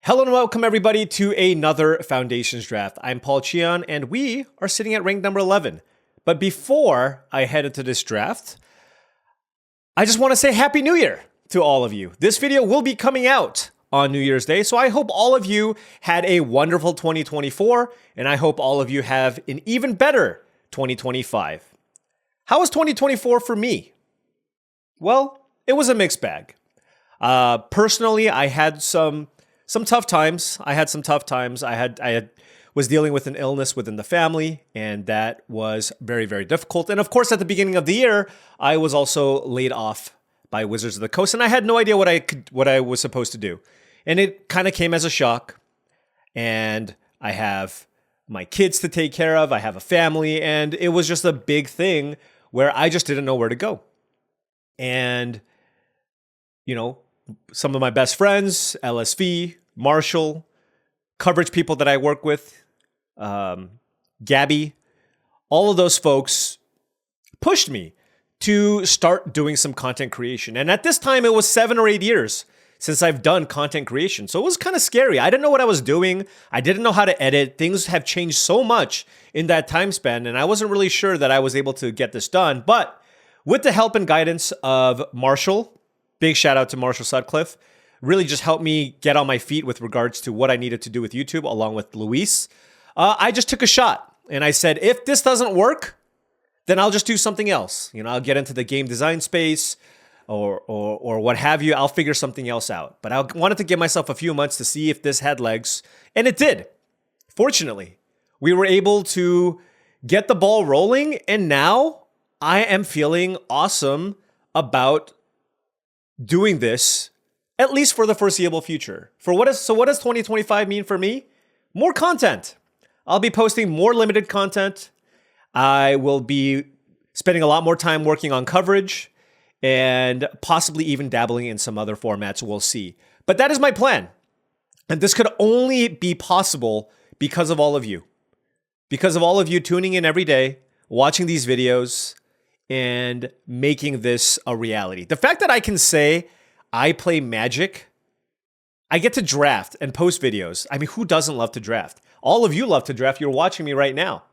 Hello and welcome everybody to another Foundations draft. I'm Paul Cheon and we are sitting at rank number 11. But before I head into this draft, I just want to say Happy New Year to all of you. This video will be coming out on New Year's Day, so I hope all of you had a wonderful 2024 and I hope all of you have an even better 2025. How was 2024 for me? Well, it was a mixed bag. Personally, I had some tough times. I was dealing with an illness within the family, and that was very, very difficult. And of course, at the beginning of the year, I was also laid off by Wizards of the Coast, and I had no idea what I was supposed to do. And it kind of came as a shock. And I have my kids to take care of. I have a family, and it was just a big thing where I just didn't know where to go. And, you know, some of my best friends, LSV, Marshall, coverage people that I work with, Gabby, all of those folks pushed me to start doing some content creation. And at this time, it was 7 or 8 years since I've done content creation. So it was kind of scary. I didn't know what I was doing. I didn't know how to edit. Things have changed so much in that time span. And I wasn't really sure that I was able to get this done. But with the help and guidance of Marshall, big shout out to Marshall Sutcliffe, really just helped me get on my feet with regards to what I needed to do with YouTube, along with Luis. I just took a shot and I said, if this doesn't work, then I'll just do something else. You know, I'll get into the game design space or what have you. I'll figure something else out. But I wanted to give myself a few months to see if this had legs, and it did. Fortunately, we were able to get the ball rolling, and now I am feeling awesome about doing this, at least for the foreseeable future. What does 2025 mean for me? More content. I'll be posting more limited content. I will be spending a lot more time working on coverage and possibly even dabbling in some other formats. We'll see. But that is my plan. And this could only be possible because of all of you. Because of all of you tuning in every day, watching these videos, and making this a reality. The fact that I can say I play Magic, I get to draft and post videos. I mean, who doesn't love to draft? All of you love to draft. You're watching me right now.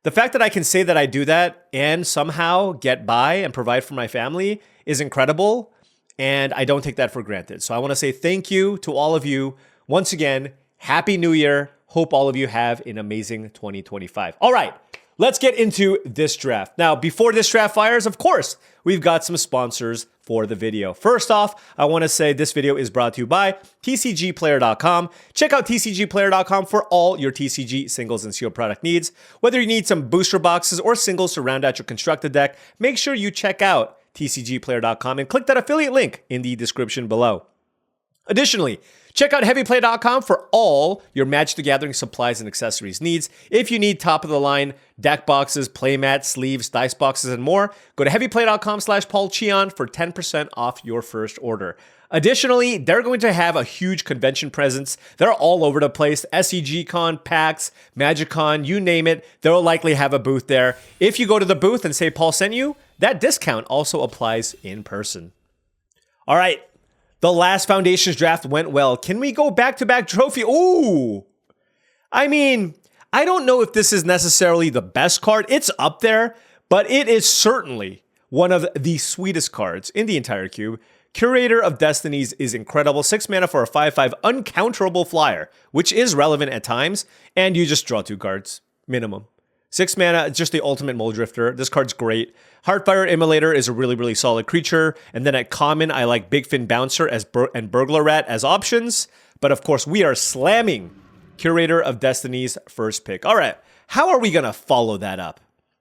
The fact that I can say that I do that and somehow get by and provide for my family is incredible, and I don't take that for granted. So I want to say thank you to all of you. Once again, Happy New Year. Hope all of you have an amazing 2025. All right. Let's get into this draft. Now, before this draft fires, of course, we've got some sponsors for the video. First off, I want to say this video is brought to you by tcgplayer.com. Check out tcgplayer.com for all your TCG singles and sealed product needs. Whether you need some booster boxes or singles to round out your constructed deck, make sure you check out tcgplayer.com and click that affiliate link in the description below. Additionally, check out heavyplay.com for all your Magic the Gathering supplies and accessories needs. If you need top-of-the-line deck boxes, playmats, sleeves, dice boxes, and more, go to heavyplay.com/paulcheon for 10% off your first order. Additionally, they're going to have a huge convention presence. They're all over the place. SEGCon, PAX, MagicCon, you name it. They'll likely have a booth there. If you go to the booth and say Paul sent you, that discount also applies in person. All right. The last Foundations draft went well. Can we go back-to-back trophy? Ooh. I mean, I don't know if this is necessarily the best card. It's up there, but it is certainly one of the sweetest cards in the entire cube. Curator of Destinies is incredible. 6 mana for a 5/5 uncounterable flyer, which is relevant at times, and you just draw 2 cards, minimum. 6 mana, it's just the ultimate Mole Drifter. This card's great. Heartfire Immolator is a really, really solid creature. And then at common, I like Big Fin Bouncer and Burglar Rat as options. But of course, we are slamming Curator of Destiny's first pick. All right, how are we going to follow that up?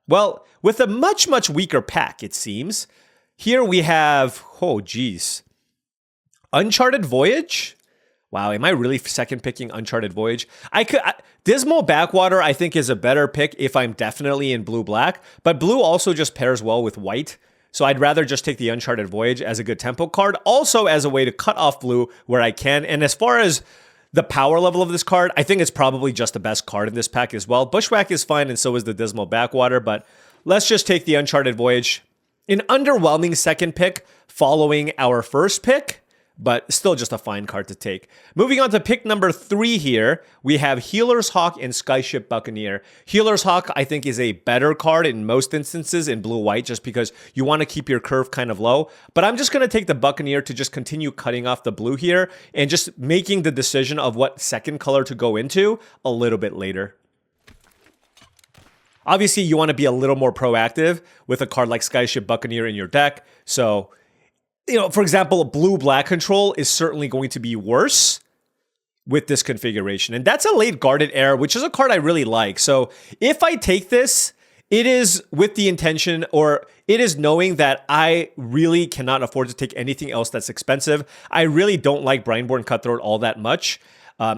Well, with a much, much weaker pack, it seems. Here we have, oh geez, Uncharted Voyage? Wow, am I really second picking Uncharted Voyage? Dismal Backwater, I think, is a better pick if I'm definitely in blue-black, but blue also just pairs well with white, so I'd rather just take the Uncharted Voyage as a good tempo card, also as a way to cut off blue where I can. And as far as the power level of this card, I think it's probably just the best card in this pack as well. Bushwhack is fine, and so is the Dismal Backwater, but let's just take the Uncharted Voyage. An underwhelming second pick following our first pick, but still just a fine card to take. Moving on to pick number 3 here, we have Healer's Hawk and Skyship Buccaneer. Healer's Hawk, I think, is a better card in most instances in blue-white, just because you want to keep your curve kind of low. But I'm just going to take the Buccaneer to just continue cutting off the blue here and just making the decision of what second color to go into a little bit later. Obviously, you want to be a little more proactive with a card like Skyship Buccaneer in your deck. So, for example, blue-black control is certainly going to be worse with this configuration. And that's a late Guarded Heir, which is a card I really like. So if I take this, it is with the intention, or it is knowing that I really cannot afford to take anything else that's expensive. I really don't like Brineborn Cutthroat all that much.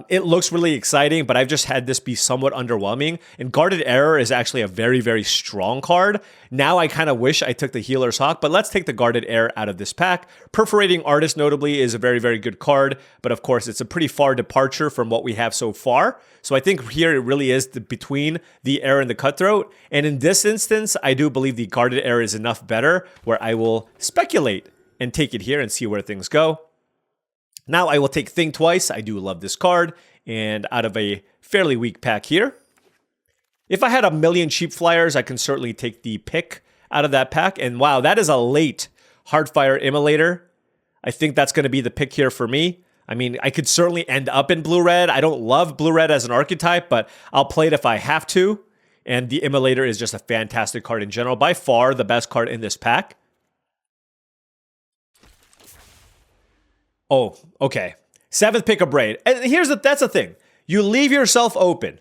It looks really exciting, but I've just had this be somewhat underwhelming. And Guarded Heir is actually a very, very strong card. Now I kind of wish I took the Healer's Hawk, but let's take the Guarded Heir out of this pack. Perforating Artist, notably, is a very, very good card, but of course, it's a pretty far departure from what we have so far. So I think here it really is between the Heir and the Cutthroat. And in this instance, I do believe the Guarded Heir is enough better, where I will speculate and take it here and see where things go. Now I will take Think Twice. I do love this card. And out of a fairly weak pack here, if I had a million cheap flyers, I can certainly take the pick out of that pack. And wow, that is a late Heartfire Immolator. I think that's going to be the pick here for me. I mean, I could certainly end up in blue-red. I don't love blue-red as an archetype, but I'll play it if I have to. And the Immolator is just a fantastic card in general. By far the best card in this pack. Oh, okay. 7th pick, a Braid. And that's the thing. You leave yourself open.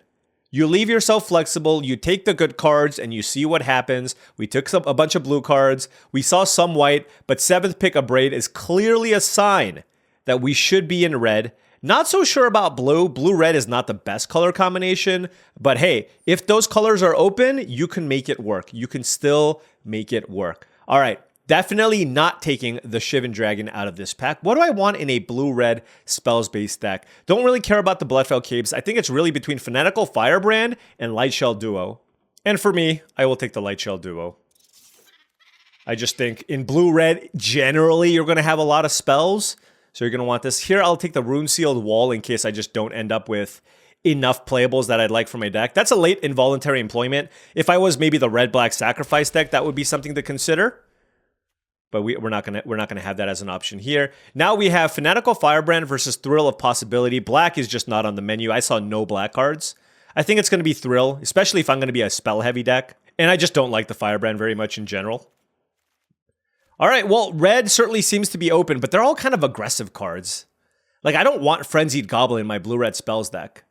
You leave yourself flexible. You take the good cards and you see what happens. We took a bunch of blue cards. We saw some white, but 7th pick, a Braid is clearly a sign that we should be in red. Not so sure about blue. Blue-red is not the best color combination, but hey, if those colors are open, you can make it work. You can still make it work. All right. Definitely not taking the Shivan Dragon out of this pack. What do I want in a blue-red spells-based deck? Don't really care about the Bloodfell Caves. I think it's really between Fanatical Firebrand and Lightshell Duo. And for me, I will take the Lightshell Duo. I just think in blue-red, generally, you're going to have a lot of spells. So you're going to want this. Here, I'll take the Rune-Sealed Wall in case I just don't end up with enough playables that I'd like for my deck. That's a late Involuntary Employment. If I was maybe the red-black Sacrifice deck, that would be something to consider. But we're not gonna have that as an option here. Now we have Fanatical Firebrand versus Thrill of Possibility. Black is just not on the menu. I saw no black cards. I think it's gonna be Thrill, especially if I'm gonna be a spell heavy deck. And I just don't like the Firebrand very much in general. All right, well, red certainly seems to be open, but they're all kind of aggressive cards. Like, I don't want Frenzied Goblin in my blue-red spells deck.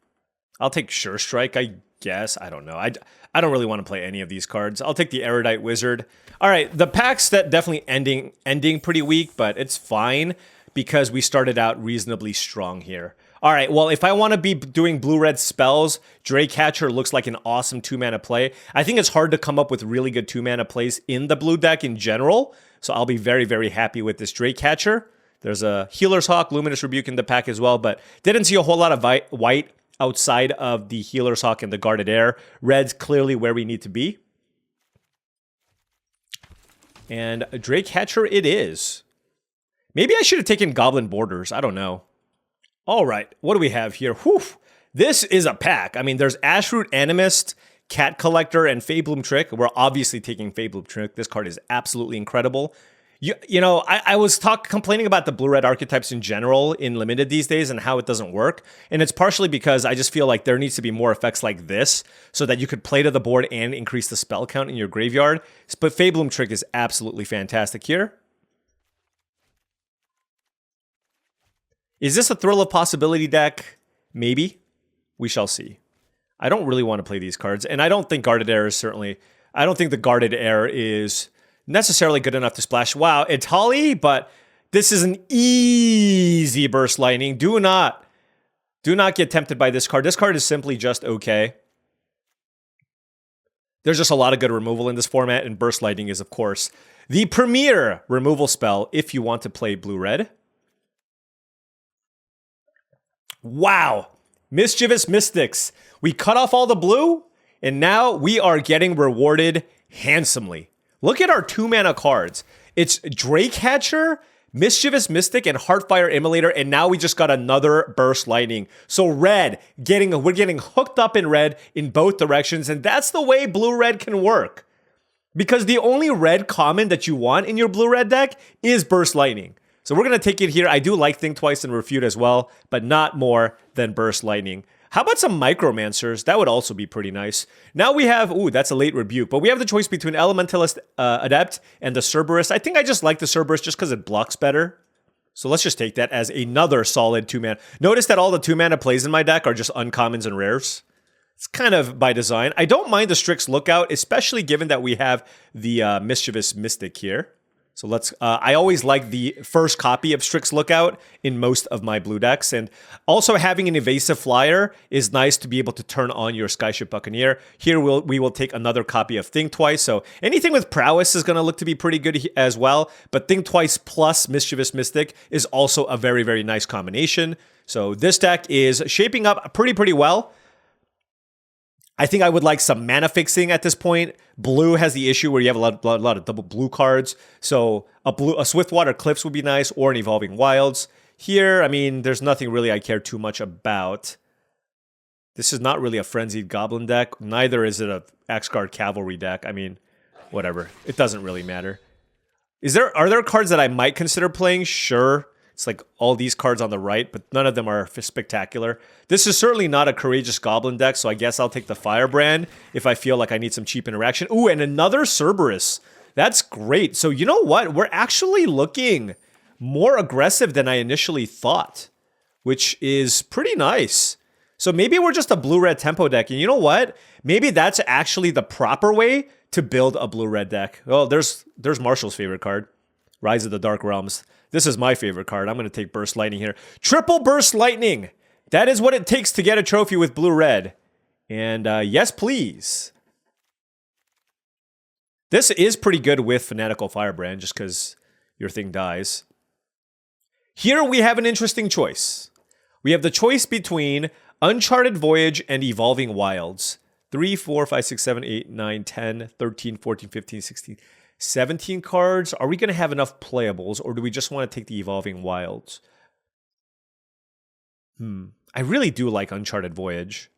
I'll take Sure Strike, I guess. I don't know. I don't really want to play any of these cards. I'll take the Erudite Wizard. All right, the pack's definitely ending pretty weak, but it's fine because we started out reasonably strong here. All right, well, if I want to be doing blue-red spells, Draycatcher looks like an awesome 2-mana play. I think it's hard to come up with really good 2-mana plays in the blue deck in general, so I'll be very, very happy with this Draycatcher. There's a Healer's Hawk, Luminous Rebuke in the pack as well, but didn't see a whole lot of white outside of the Healer's Hawk and the Guarded Heir. Red's clearly where we need to be. And Draycatcher it is. Maybe I should have taken Goblin Borders. I don't know. All right, what do we have here? Whew. This is a pack. I mean, there's Ashroot Animist, Cat Collector, and Feybloom Trick. We're obviously taking Feybloom Trick. This card is absolutely incredible. You know, I was complaining about the blue-red archetypes in general in Limited these days and how it doesn't work. And it's partially because I just feel like there needs to be more effects like this so that you could play to the board and increase the spell count in your graveyard. But Feybloom Trick is absolutely fantastic here. Is this a Thrill of Possibility deck? Maybe. We shall see. I don't really want to play these cards. And I don't think Guarded Heir is certainly... I don't think the Guarded Heir is necessarily good enough to splash. Wow, it's Holly, but this is an easy Burst Lightning. Do not get tempted by this card. This card is simply just okay. There's just a lot of good removal in this format, and Burst Lightning is, of course, the premier removal spell if you want to play blue-red. Wow, Mischievous Mystics. We cut off all the blue, and now we are getting rewarded handsomely. Look at our 2-mana cards. It's Draycatcher, Mischievous Mystic and Heartfire Immolator, and now we just got another Burst Lightning. So red, we're getting hooked up in red in both directions, and that's the way blue-red can work. Because the only red common that you want in your blue-red deck is Burst Lightning. So we're going to take it here. I do like Think Twice and Refute as well, but not more than Burst Lightning. How about some Micromancers? That would also be pretty nice. Now we have, ooh, that's a late Rebuke, but we have the choice between Elementalist Adept and the Cerberus. I think I just like the Cerberus just because it blocks better. So let's just take that as another solid 2-mana. Notice that all the 2-mana plays in my deck are just uncommons and rares. It's kind of by design. I don't mind the Strix Lookout, especially given that we have the Mischievous Mystic here. So let's, I always like the first copy of Strix Lookout in most of my blue decks. And also having an Evasive Flyer is nice to be able to turn on your Skyship Buccaneer. Here we will take another copy of Think Twice. So anything with Prowess is going to look to be pretty good as well. But Think Twice plus Mischievous Mystic is also a very, very nice combination. So this deck is shaping up pretty well. I think I would like some mana fixing at this point. Blue has the issue where you have a lot of double blue cards. So a Swiftwater Cliffs would be nice, or an Evolving Wilds. Here, I mean, there's nothing really I care too much about. This is not really a Frenzied Goblin deck. Neither is it a Axguard Cavalry deck. I mean, whatever. It doesn't really matter. Are there cards that I might consider playing? Sure. It's like all these cards on the right, but none of them are spectacular. This is certainly not a Courageous Goblin deck, so I guess I'll take the Firebrand if I feel like I need some cheap interaction. Ooh, and another Cerberus. That's great. So you know what? We're actually looking more aggressive than I initially thought, which is pretty nice. So maybe we're just a blue-red tempo deck, and you know what? Maybe that's actually the proper way to build a blue-red deck. Well, there's Marshall's favorite card, Rise of the Dark Realms. This is my favorite card. I'm going to take Burst Lightning here. Triple Burst Lightning. That is what it takes to get a trophy with blue-red. And yes, please. This is pretty good with Fanatical Firebrand, just because your thing dies. Here we have an interesting choice. We have the choice between Uncharted Voyage and Evolving Wilds. 3, 4, 5, 6, 7, 8, 9, 10, 13, 14, 15, 16... 17 cards. Are we going to have enough playables, or do we just want to take the Evolving Wilds? I really do like Uncharted Voyage.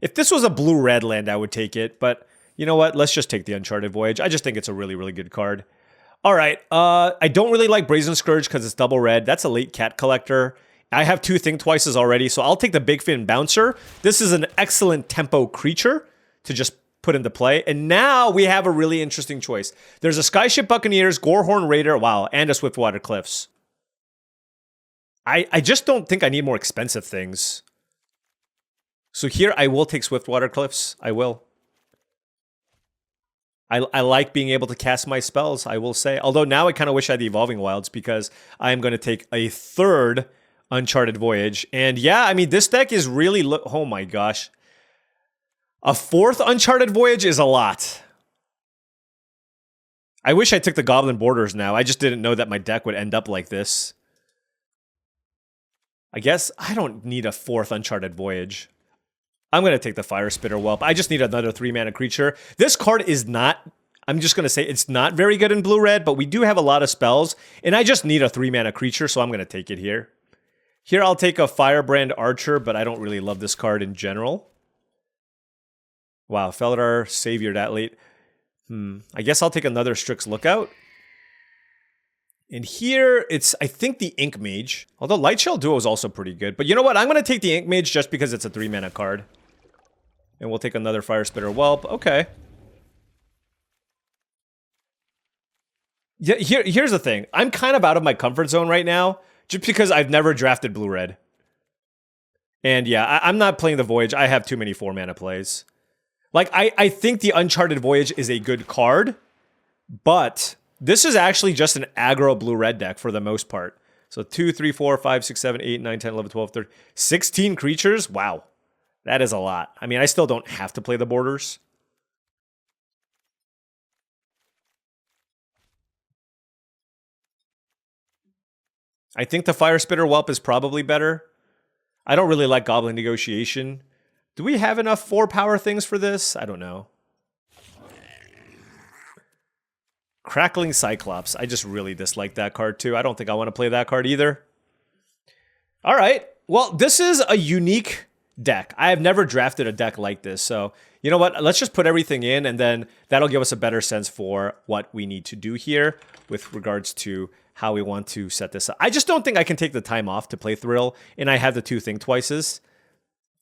If this was a blue-red land, I would take it, but you know what? Let's just take the Uncharted Voyage. I just think it's a really, really good card. All right, I don't really like Brazen Scourge because it's double red. That's a late cat collector. I have 2 Think Twices already, so I'll take the Big Fin Bouncer. This is an excellent tempo creature to just put into play. And now we have a really interesting choice. There's a Skyship Buccaneers, Gorehorn Raider, wow, and a Swiftwater Cliffs. I just don't think I need more expensive things. So here I will take Swiftwater Cliffs. I will. I like being able to cast my spells, I will say. Although now I kind of wish I had the Evolving Wilds because I am going to take a third Uncharted Voyage. And yeah, I mean, this deck is really... oh my gosh. A 4th Uncharted Voyage is a lot. I wish I took the Goblin Borders now. I just didn't know that my deck would end up like this. I guess I don't need a 4th Uncharted Voyage. I'm going to take the Fire Spitter Whelp. I just need another 3-mana creature. This card is not... I'm just going to say it's not very good in blue-red, but we do have a lot of spells, and I just need a 3-mana creature, so I'm going to take it here. Here I'll take a Firebrand Archer, but I don't really love this card in general. Wow, Felidar Savior that late. I guess I'll take another Strix Lookout. And here, it's, I think, the Ink Mage. Although Lightshell Duo is also pretty good. But you know what? I'm going to take the Ink Mage just because it's a 3-mana card. And we'll take another Fire Spitter Whelp. Okay. Yeah, here's the thing. I'm kind of out of my comfort zone right now. Just because I've never drafted blue-red. And yeah, I'm not playing the Voyage. I have too many 4-mana plays. Like, I think the Uncharted Voyage is a good card. But this is actually just an aggro blue-red deck for the most part. So 2, 3, 4, 5, 6, 7, 8, 9, 10, 11, 12, 13. 16 creatures? Wow. That is a lot. I mean, I still don't have to play the borders. I think the Fire Spitter Whelp is probably better. I don't really like Goblin Negotiation. Do we have enough 4-power things for this? I don't know. Crackling Cyclops. I just really dislike that card too. I don't think I want to play that card either. All right. Well, this is a unique deck. I have never drafted a deck like this. So, you know what? Let's just put everything in, and then that'll give us a better sense for what we need to do here with regards to how we want to set this up. I just don't think I can take the time off to play Thrill, and I have the 2 Think Twices.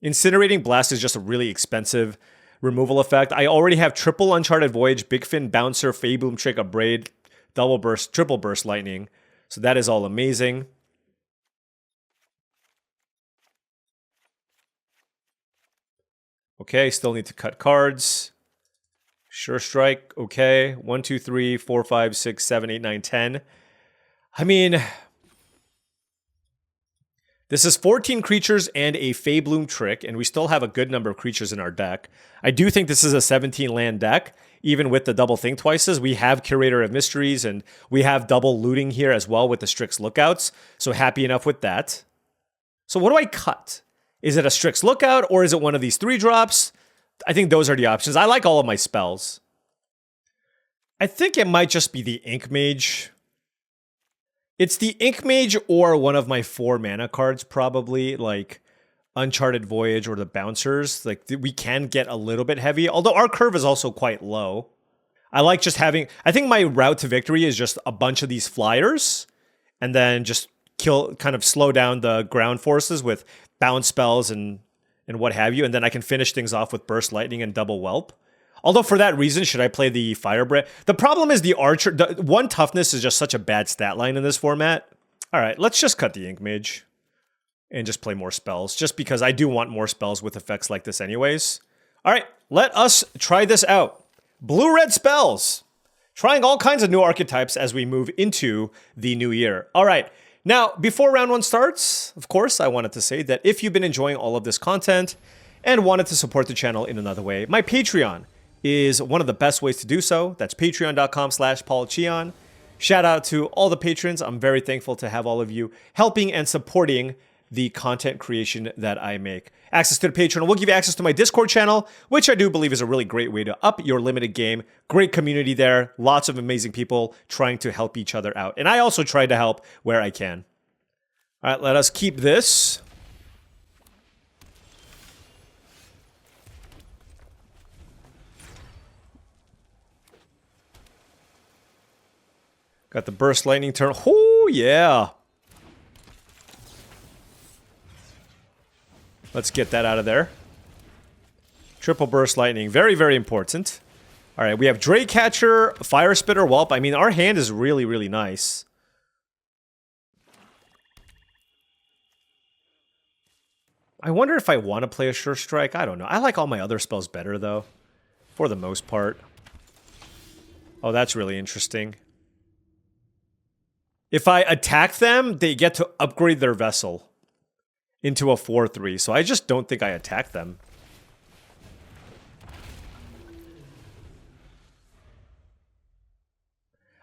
Incinerating Blast is just a really expensive removal effect. I already have triple Uncharted Voyage, Big Fin Bouncer, Feyboom Trick, Abrade, double burst, triple burst lightning. So that is all amazing. Okay, still need to cut cards. Sure Strike, okay. 1, 2, 3, 4, 5, 6, 7, 8, 9, 10. I mean, this is 14 creatures and a Feybloom Trick, and we still have a good number of creatures in our deck. I do think this is a 17 land deck, even with the double Think Twices. We have Curator of Mysteries, and we have double looting here as well with the Strix Lookouts, so happy enough with that. So what do I cut? Is it a Strix Lookout, or is it one of these 3-drops? I think those are the options. I like all of my spells. I think it might just be the Ink Mage. It's the Ink Mage or one of my 4 mana cards, probably, like Uncharted Voyage or the Bouncers. Like, we can get a little bit heavy, although our curve is also quite low. I like just having... I think my route to victory is just a bunch of these flyers, and then just kind of slow down the ground forces with bounce spells and what have you, and then I can finish things off with Burst Lightning and Double Whelp. Although for that reason, should I play the Firebrand? The problem is the Archer... The 1 toughness is just such a bad stat line in this format. All right, let's just cut the Ink Mage and just play more spells, just because I do want more spells with effects like this anyways. All right, let us try this out. Blue-red spells. Trying all kinds of new archetypes as we move into the new year. All right. Now, before round 1 starts, of course, I wanted to say that if you've been enjoying all of this content and wanted to support the channel in another way, my Patreon is one of the best ways to do so. That's patreon.com/paulcheon. Shout out to all the patrons. I'm very thankful to have all of you helping and supporting the content creation that I make. Access to the Patreon will give you access to my Discord channel, which I do believe is a really great way to up your limited game. Great community there. Lots of amazing people trying to help each other out. And I also try to help where I can. All right, let us keep this. Got the Burst Lightning turn. Oh, yeah. Let's get that out of there. Triple Burst Lightning. Very, very important. All right, we have Draycatcher, Fire Spitter, Whelp. I mean, our hand is really, really nice. I wonder if I want to play a Sure Strike. I don't know. I like all my other spells better, though. For the most part. Oh, that's really interesting. If I attack them, they get to upgrade their vessel into a 4/3, so I just don't think I attack them.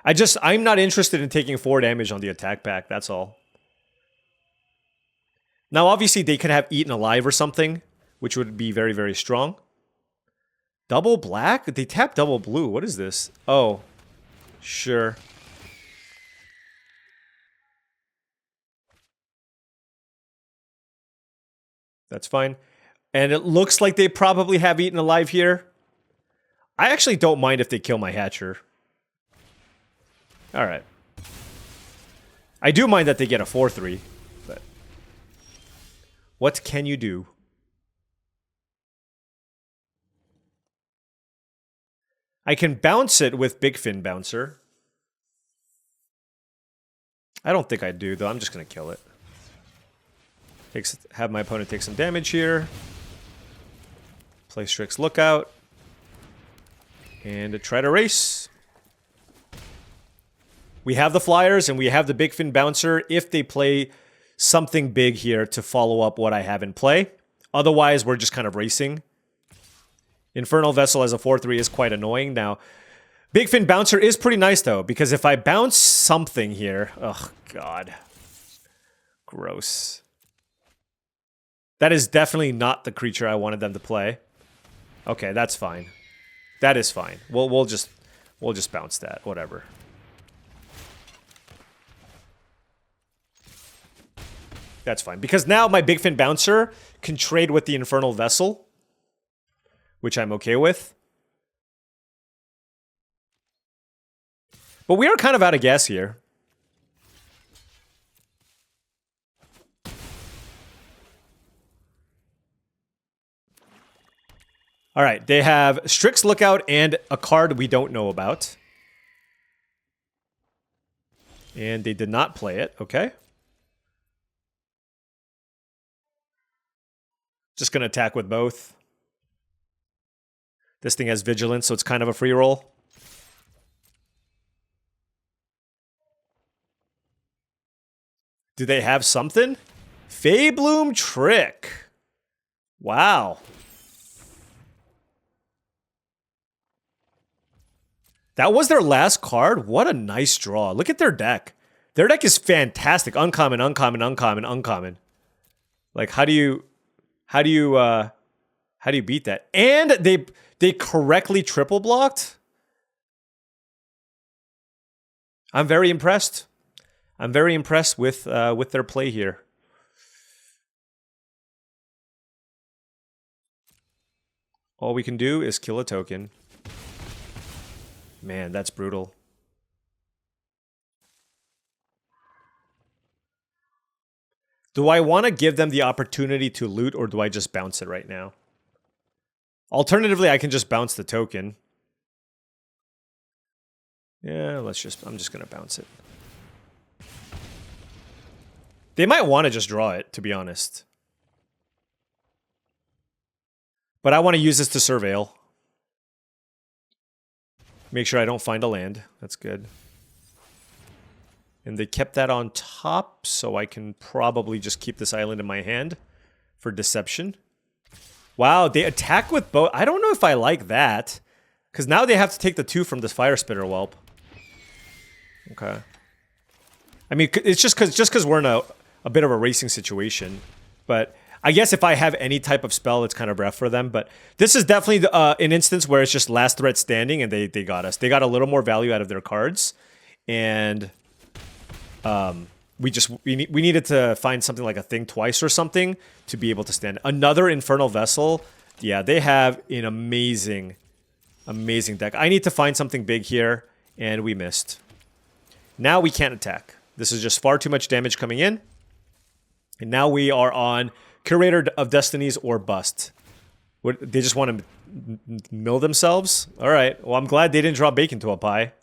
I'm not interested in taking 4 damage on the attack pack, that's all. Now, obviously, they could have Eaten Alive or something, which would be very, very strong. Double black? They tap double blue. What is this? Oh, sure. That's fine. And it looks like they probably have Eaten Alive here. I actually don't mind if they kill my Hatcher. Alright. I do mind that they get a 4/3, but what can you do? I can bounce it with Big Fin Bouncer. I don't think I do, though. I'm just going to kill it. Have my opponent take some damage here. Play Strix Lookout. And try to race. We have the Flyers and we have the Big Fin Bouncer if they play something big here to follow up what I have in play. Otherwise, we're just kind of racing. Infernal Vessel as a 4/3 is quite annoying. Now, Big Fin Bouncer is pretty nice, though, because if I bounce something here... Oh, God. Gross. That is definitely not the creature I wanted them to play. Okay, that's fine. That is fine. We'll just bounce that. Whatever. That's fine. Because now my Big Fin Bouncer can trade with the Infernal Vessel, which I'm okay with. But we are kind of out of gas here. All right, they have Strix Lookout and a card we don't know about. And they did not play it, okay. Just gonna attack with both. This thing has Vigilance, so it's kind of a free roll. Do they have something? Feybloom Trick. Wow. That was their last card? What a nice draw. Look at their deck. Their deck is fantastic. Uncommon, uncommon, uncommon, uncommon. Like, how do you beat that? And they correctly triple blocked? I'm very impressed. I'm very impressed with their play here. All we can do is kill a token. Man, that's brutal. Do I want to give them the opportunity to loot, or do I just bounce it right now? Alternatively, I can just bounce the token. Yeah, I'm just going to bounce it. They might want to just draw it, to be honest. But I want to use this to surveil. Make sure I don't find a land. That's good. And they kept that on top, so I can probably just keep this island in my hand for deception. Wow, they attack with both. I don't know if I like that. Because now they have to take the 2 from this Fire Spitter Whelp. Okay. I mean, it's just because we're in a bit of a racing situation. But I guess if I have any type of spell, it's kind of rough for them. But this is definitely an instance where it's just last threat standing, and they got us. They got a little more value out of their cards. And we needed to find something like a Thing Twice or something to be able to stand. Another Infernal Vessel. Yeah, they have an amazing deck. I need to find something big here, and we missed. Now we can't attack. This is just far too much damage coming in. And now we are on Curator of Destinies or bust. What, they just want to mill themselves? All right. Well, I'm glad they didn't draw Bacon to a Pie.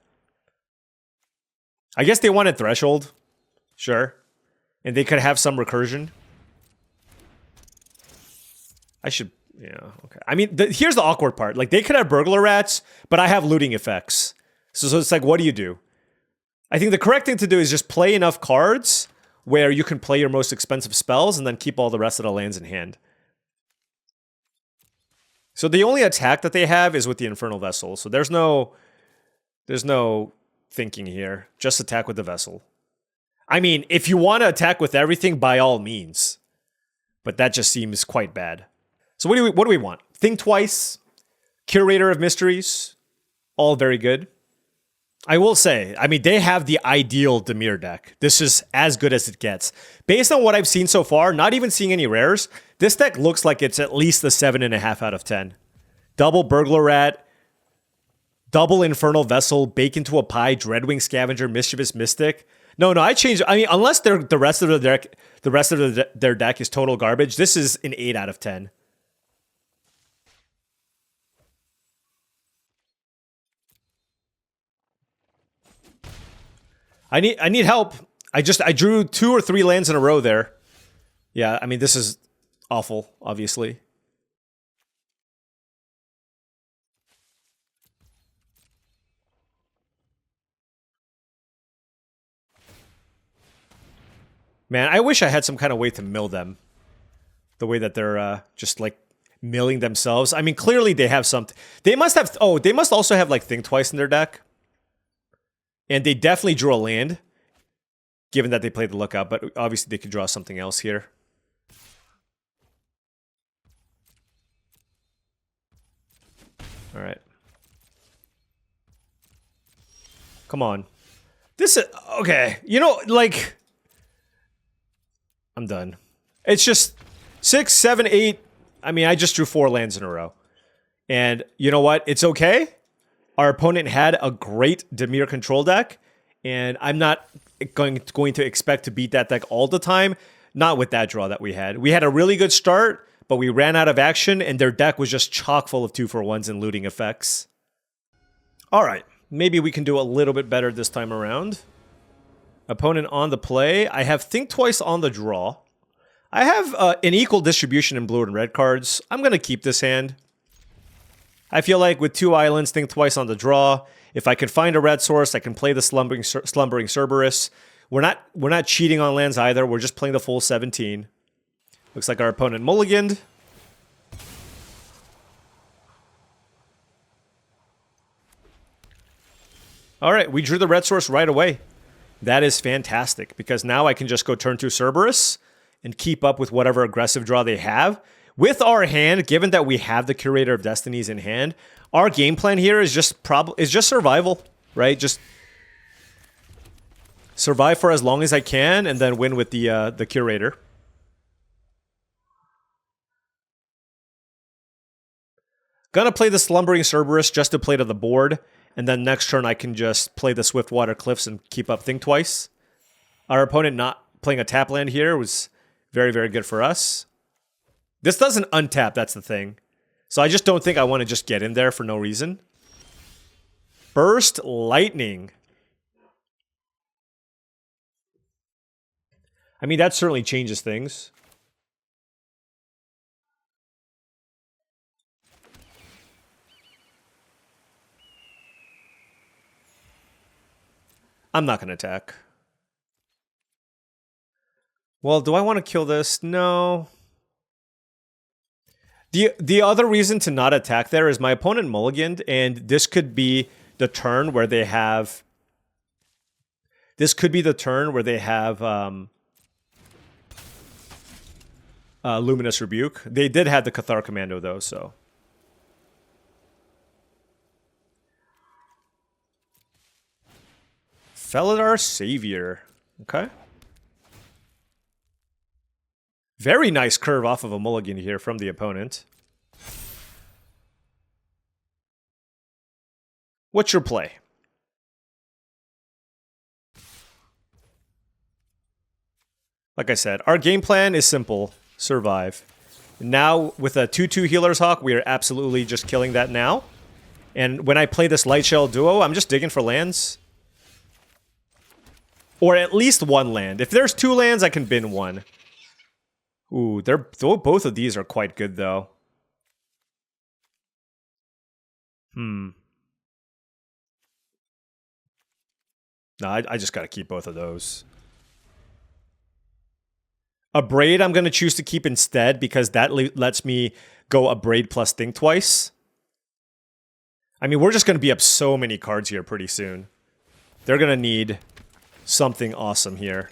I guess they wanted Threshold. Sure. And they could have some recursion. I should... Yeah, okay. I mean, here's the awkward part. Like, they could have Burglar Rats, but I have looting effects. So it's like, what do? I think the correct thing to do is just play enough cards where you can play your most expensive spells and then keep all the rest of the lands in hand. So the only attack that they have is with the Infernal Vessel. So there's no thinking here. Just attack with the Vessel. I mean, if you want to attack with everything, by all means. But that just seems quite bad. So what do we want? Think Twice, Curator of Mysteries, all very good. I will say, I mean, they have the ideal Dimir deck. This is as good as it gets. Based on what I've seen so far, not even seeing any rares, this deck looks like it's at least a 7.5 out of 10. Double Burglar Rat, double Infernal Vessel, Bacon to a Pie, Dreadwing Scavenger, Mischievous Mystic. No, I changed. I mean, unless the rest of their deck is total garbage, this is an 8 out of 10. I need help. I drew 2 or 3 lands in a row there. Yeah, I mean, this is awful, obviously. Man, I wish I had some kind of way to mill them. The way that they're just like milling themselves. I mean, clearly they have something. They must have. Oh, they must also have like Think Twice in their deck. And they definitely drew a land, given that they played the Lookout, but obviously they could draw something else here. All right. Come on. This is... Okay. You know, like... I'm done. It's just 6, 7, 8. I mean, I just drew 4 lands in a row. And you know what? It's okay. Our opponent had a great Dimir control deck. And I'm not going to expect to beat that deck all the time. Not with that draw that we had. We had a really good start, but we ran out of action, and their deck was just chock full of 2-for-1s and looting effects. All right. Maybe we can do a little bit better this time around. Opponent on the play. I have Think Twice on the draw. I have an equal distribution in blue and red cards. I'm going to keep this hand. I feel like with 2 islands, Think Twice on the draw. If I can find a red source, I can play the Slumbering Cerberus. We're not cheating on lands either. We're just playing the full 17. Looks like our opponent mulliganed. All right, we drew the red source right away. That is fantastic, because now I can just go turn 2 Cerberus and keep up with whatever aggressive draw they have. With our hand, given that we have the Curator of Destinies in hand, our game plan here is just survival, right? Just survive for as long as I can, and then win with the Curator. Gonna play the Slumbering Cerberus just to play to the board, and then next turn I can just play the Swiftwater Cliffs and keep up Think Twice. Our opponent not playing a tap land here was very, very good for us. This doesn't untap, that's the thing. So I just don't think I want to just get in there for no reason. Burst Lightning. I mean, that certainly changes things. I'm not going to attack. Well, do I want to kill this? No. The other reason to not attack there is my opponent mulliganed, and this could be the turn where they have... This could be the turn where they have Luminous Rebuke. They did have the Cathar Commando, though, so... Felidar Savior. Okay. Very nice curve off of a mulligan here from the opponent. What's your play? Like I said, our game plan is simple. Survive. Now, with a 2-2 Healer's Hawk, we are absolutely just killing that now. And when I play this Light Shell Duo, I'm just digging for lands. Or at least 1 land. If there's 2 lands, I can bin 1. Ooh, both of these are quite good, though. No, I just gotta keep both of those. A Braid I'm gonna choose to keep instead, because that lets me go a Braid plus Think Twice. I mean, we're just gonna be up so many cards here pretty soon. They're gonna need something awesome here.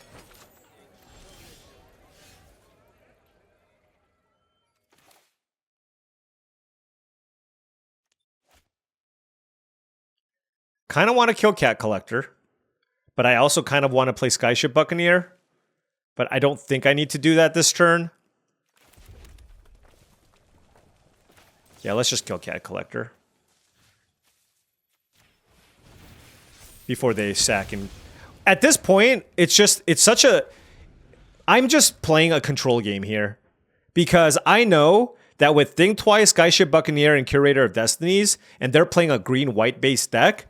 Kind of want to kill Cat Collector, but I also kind of want to play Skyship Buccaneer, but I don't think I need to do that this turn. Yeah, let's just kill Cat Collector before they sack him. At this point, it's such a... I'm just playing a control game here, because I know that with Think Twice, Skyship Buccaneer, and Curator of Destinies, and they're playing a green-white based deck,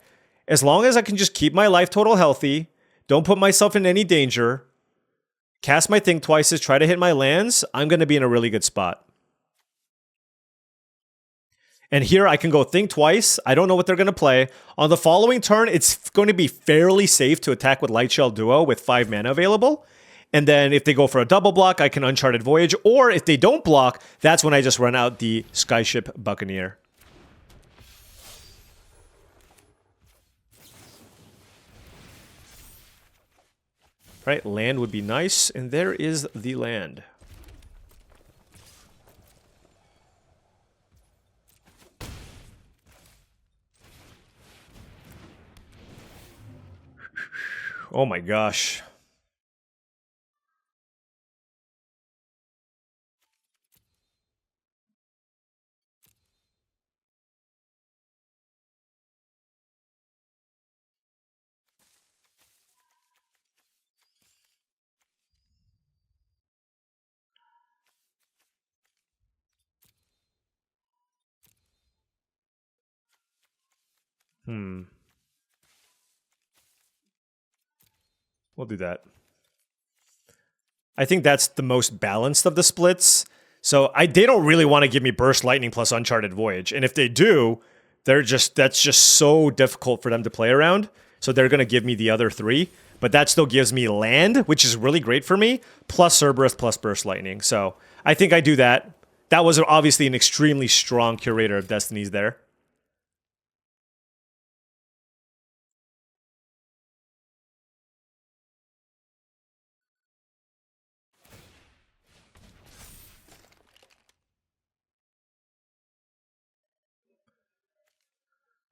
as long as I can just keep my life total healthy, don't put myself in any danger, cast my Think Twices, try to hit my lands, I'm going to be in a really good spot. And here I can go Think Twice. I don't know what they're going to play. On the following turn, it's going to be fairly safe to attack with Light Shell Duo with 5 mana available. And then if they go for a double block, I can Uncharted Voyage. Or if they don't block, that's when I just run out the Skyship Buccaneer. Right, land would be nice. And there is the land. Oh my gosh. We'll do that. I think that's the most balanced of the splits. So they don't really want to give me Burst Lightning plus Uncharted Voyage. And if they do, that's just so difficult for them to play around. So they're going to give me the other 3. But that still gives me land, which is really great for me, plus Cerberus plus Burst Lightning. So I think I do that. That was obviously an extremely strong Curator of Destinies there.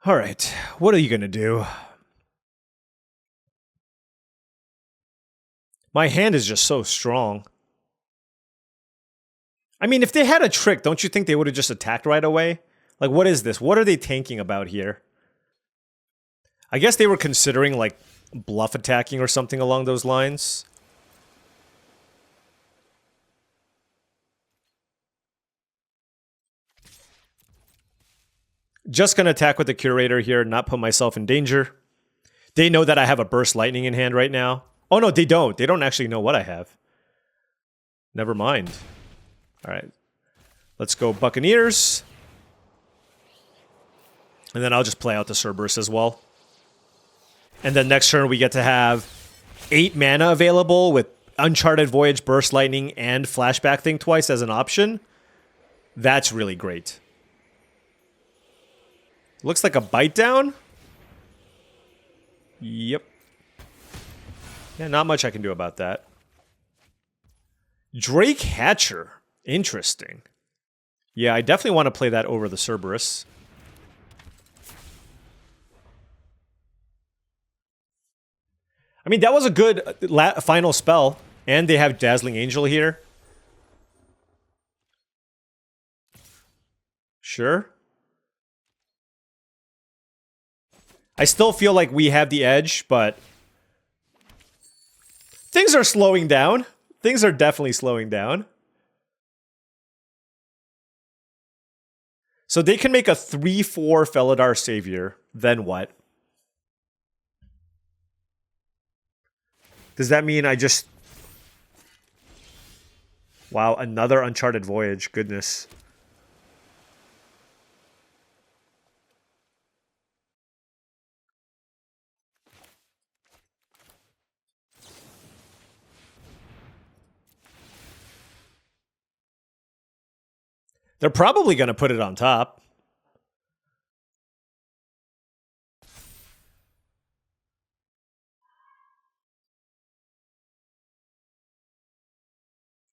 All right, what are you going to do? My hand is just so strong. I mean, if they had a trick, don't you think they would have just attacked right away? Like, what is this? What are they tanking about here? I guess they were considering, like, bluff attacking or something along those lines. Just gonna attack with the Curator here, not put myself in danger. They know that I have a Burst Lightning in hand right now. Oh no, they don't. They don't actually know what I have. Never mind. Alright. Let's go Buccaneers. And then I'll just play out the Cerberus as well. And then next turn we get to have 8 mana available with Uncharted Voyage, Burst Lightning, and Flashback Thing twice as an option. That's really great. Looks like a bite down. Yep. Yeah, not much I can do about that. Drake Hatcher. Interesting. Yeah, I definitely want to play that over the Cerberus. I mean, that was a good final spell. And they have Dazzling Angel here. Sure. I still feel like we have the edge, but things are slowing down. Things are definitely slowing down. So they can make a 3/4 Felidar Savior. Then what? Does that mean I just... Wow, another Uncharted Voyage. Goodness. They're probably going to put it on top.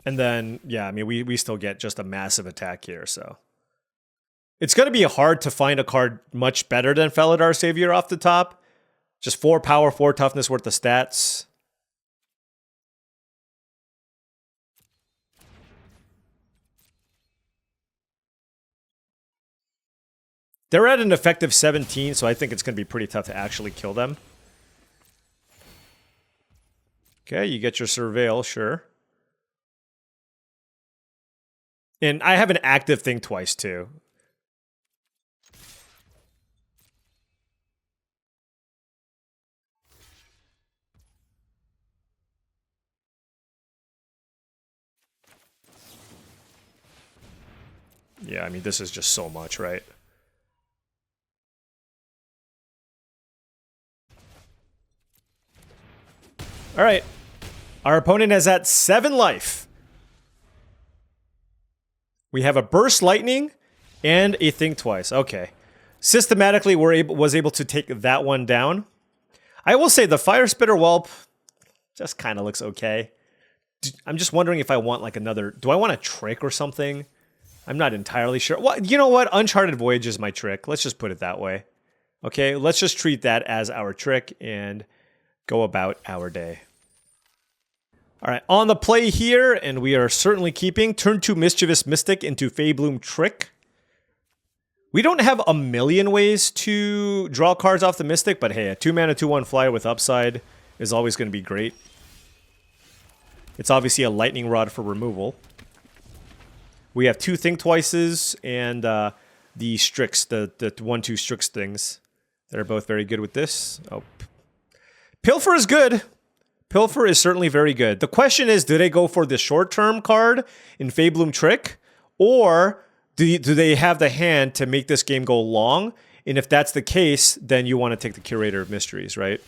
And then, yeah, I mean, we still get just a massive attack here, so. It's going to be hard to find a card much better than Felidar Savior off the top. Just 4 power, 4 toughness worth of stats. They're at an effective 17, so I think it's going to be pretty tough to actually kill them. Okay, you get your Surveil, sure. And I have an active thing twice, too. Yeah, I mean, this is just so much, right? All right. Our opponent has at 7 life. We have a Burst Lightning and a Think Twice. Okay. Systematically, was able to take that one down. I will say the Fire Spitter Whelp just kind of looks okay. I'm just wondering if I want like another... Do I want a trick or something? I'm not entirely sure. Well, you know what? Uncharted Voyage is my trick. Let's just put it that way. Okay, let's just treat that as our trick. And go about our day. All right, on the play here, and we are certainly keeping turn 2 Mischievous Mystic into Feybloom Trick. We don't have a million ways to draw cards off the Mystic, but hey, a 2-mana 2/1 flyer with upside is always going to be great. It's obviously a Lightning Rod for removal. We have 2 Think Twices and the Strix, the 1/2 Strix things that are both very good with this. Oh, Pilfer is good. Pilfer is certainly very good. The question is, do they go for the short-term card in Feybloom Trick, or do they have the hand to make this game go long? And if that's the case, then you want to take the Curator of Mysteries, right?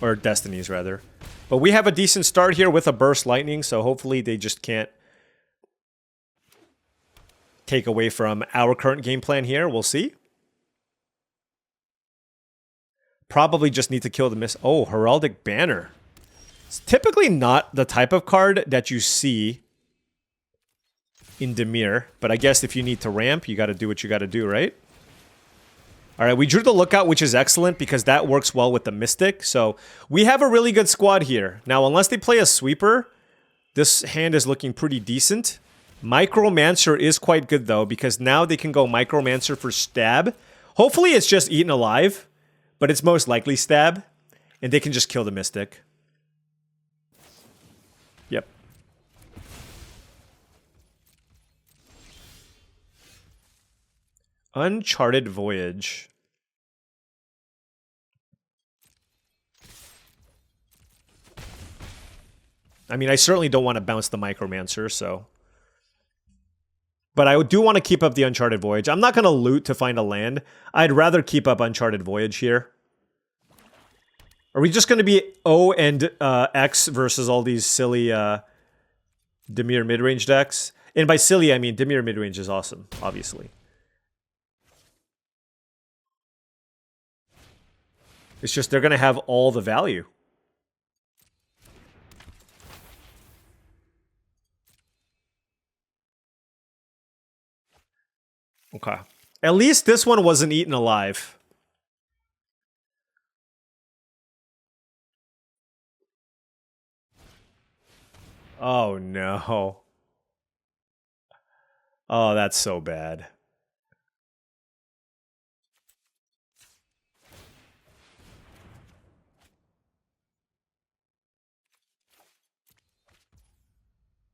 Or Destinies, rather. But we have a decent start here with a Burst Lightning, so hopefully they just can't take away from our current game plan here. We'll see. Probably just need to kill the miss. Oh, Heraldic Banner. It's typically not the type of card that you see in Dimir, but I guess if you need to ramp, you got to do what you got to do, right? All right, we drew the Lookout, which is excellent because that works well with the Mystic. So we have a really good squad here. Now, unless they play a Sweeper, this hand is looking pretty decent. Micromancer is quite good, though, because now they can go Micromancer for Stab. Hopefully it's just Eaten Alive, but it's most likely Stab, and they can just kill the Mystic. Yep. Uncharted Voyage. I mean, I certainly don't want to bounce the Micromancer, so... But I do want to keep up the Uncharted Voyage. I'm not going to loot to find a land. I'd rather keep up Uncharted Voyage here. Are we just going to be O and X versus all these silly Dimir midrange decks? And by silly, I mean Dimir midrange is awesome, obviously. It's just they're going to have all the value. Okay. At least this one wasn't eaten alive. Oh, no. Oh, that's so bad.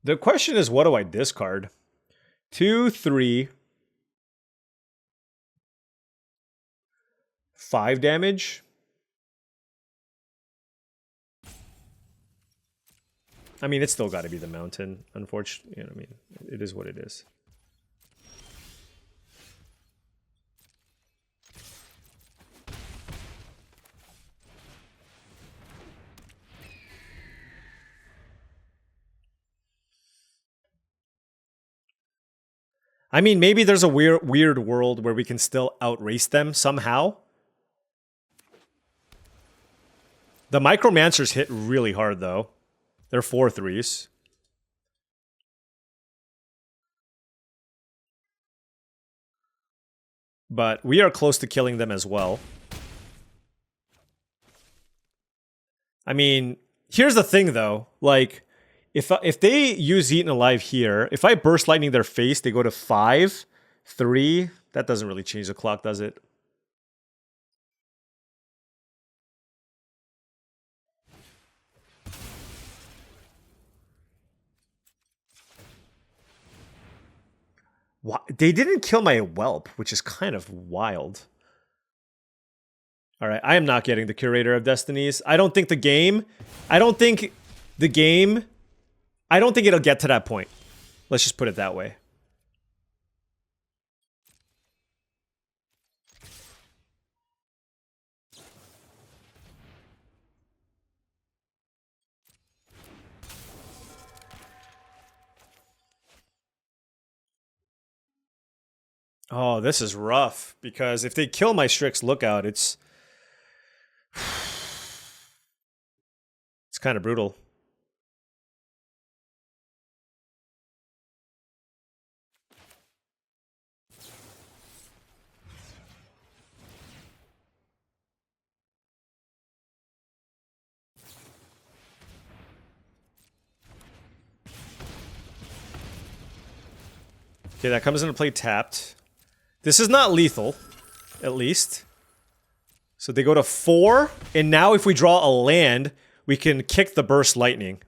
The question is, what do I discard? 2, 3... 5 damage. I mean, it's still got to be the mountain, unfortunately. You know what I mean? It is what it is. I mean, maybe there's a weird world where we can still outrace them somehow. The Micromancers hit really hard, though. They're 4/3s. But we are close to killing them as well. I mean, here's the thing, though. Like, if they use Eaten Alive here, if I Burst Lightning their face, they go to 5, 3. That doesn't really change the clock, does it? They didn't kill my Whelp, which is kind of wild. All right, I am not getting the Curator of Destinies. I don't think it'll get to that point. Let's just put it that way. Oh, this is rough, because if they kill my Strix Lookout, it's kind of brutal. Okay, that comes into play tapped. This is not lethal, at least. So they go to 4, and now if we draw a land, we can kick the Burst Lightning.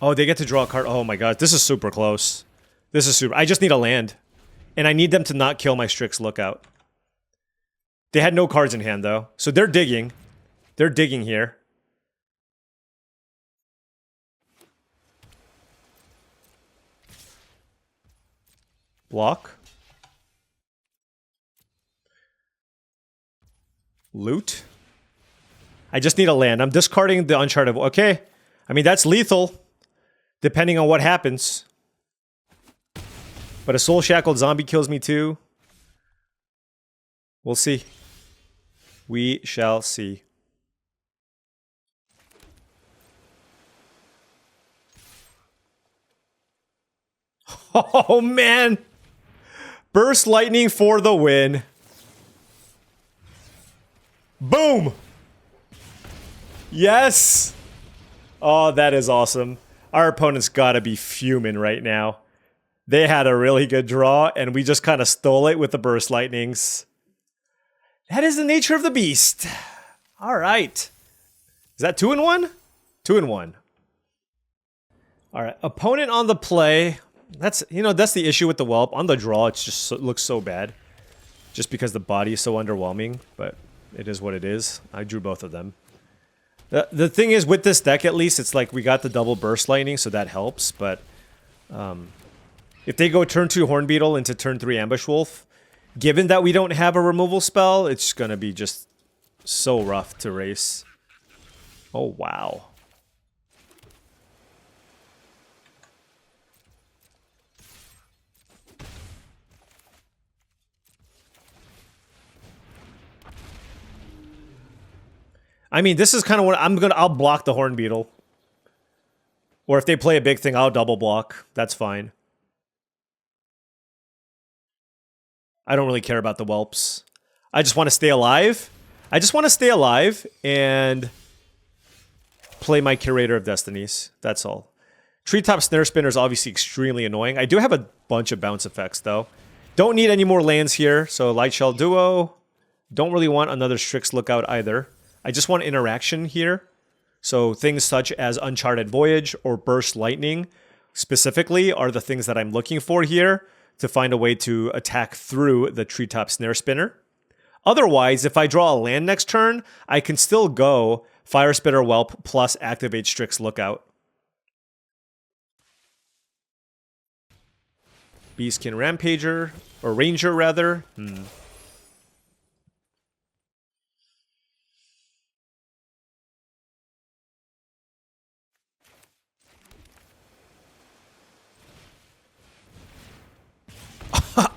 Oh, they get to draw a card. Oh my god, this is super close. This is super. I just need a land. And I need them to not kill my Strix Lookout. They had no cards in hand, though. So they're digging. They're digging here. Block. Loot. I just need a land. I'm discarding the Uncharted. Okay. I mean, that's lethal. Depending on what happens. But a Soul Shackled Zombie kills me too. We'll see. We shall see. Oh, man. Burst Lightning for the win. Boom. Yes. Oh, that is awesome. Our opponent's got to be fuming right now. They had a really good draw, and we just kind of stole it with the Burst Lightnings. That is the nature of the beast. All right. Is that 2-1? 2-1. All right. Opponent on the play. That's, you know, that's the issue with the Whelp. On the draw, it just looks so bad. Just because the body is so underwhelming. But it is what it is. I drew both of them. The thing is, with this deck at least, it's like we got the double Burst Lightning, so that helps. But if they go turn 2 Hornbeetle into turn 3 Ambush Wolf, given that we don't have a removal spell, it's going to be just so rough to race. Oh, wow. I mean, this is kind of what I'll block the Hornbeetle. Or if they play a big thing, I'll double block. That's fine. I don't really care about the Whelps. I just want to stay alive. I just want to stay alive and play my Curator of Destinies. That's all. Treetop Snare Spinner is obviously extremely annoying. I do have a bunch of bounce effects, though. Don't need any more lands here, so Light Shell Duo. Don't really want another Strix Lookout either. I just want interaction here. So things such as Uncharted Voyage or Burst Lightning specifically are the things that I'm looking for here to find a way to attack through the Treetop Snare Spinner. Otherwise, if I draw a land next turn, I can still go Fire Spitter Whelp plus activate Strix Lookout. Beastkin Rampager, or Ranger rather.